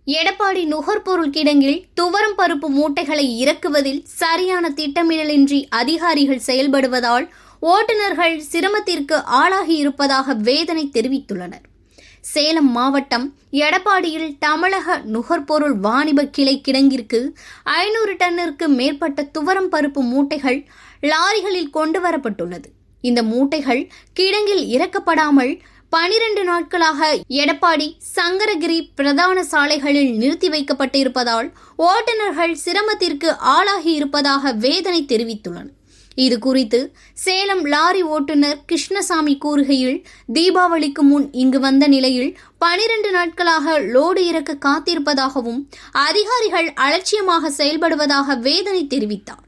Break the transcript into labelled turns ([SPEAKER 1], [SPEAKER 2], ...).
[SPEAKER 1] எடப்பாடி நுகர்பொருள் கிடங்கில் துவரம் பருப்பு மூட்டைகளை இறக்குவதில் சரியான திட்டமிடலின்றி அதிகாரிகள் செயல்படுவதால் ஓட்டுநர்கள் சிரமத்திற்கு ஆளாகி இருப்பதாக வேதனை தெரிவித்துள்ளனர். சேலம் மாவட்டம் எடப்பாடியில் தமிழக நுகர்பொருள் வாணிப கிளை கிடங்கிற்கு 500 டன்னிற்கு மேற்பட்ட துவரம் பருப்பு மூட்டைகள் லாரிகளில் கொண்டு வரப்பட்டுள்ளது. இந்த மூட்டைகள் கிடங்கில் இறக்கப்படாமல் 12 நாட்களாக எடப்பாடி சங்கரகிரி பிரதான சாலைகளில் நிறுத்தி வைக்கப்பட்டிருப்பதால் ஓட்டுநர்கள் சிரமத்திற்கு ஆளாகி இருப்பதாக வேதனை தெரிவித்துள்ளனர். இது குறித்து சேலம் லாரி ஓட்டுநர் கிருஷ்ணசாமி கூறுகையில், தீபாவளிக்கு முன் இங்கு வந்த நிலையில் 12 நாட்களாக லோடு இறக்க காத்திருப்பதாகவும் அதிகாரிகள் அலட்சியமாக செயல்படுவதாக வேதனை தெரிவித்தார்.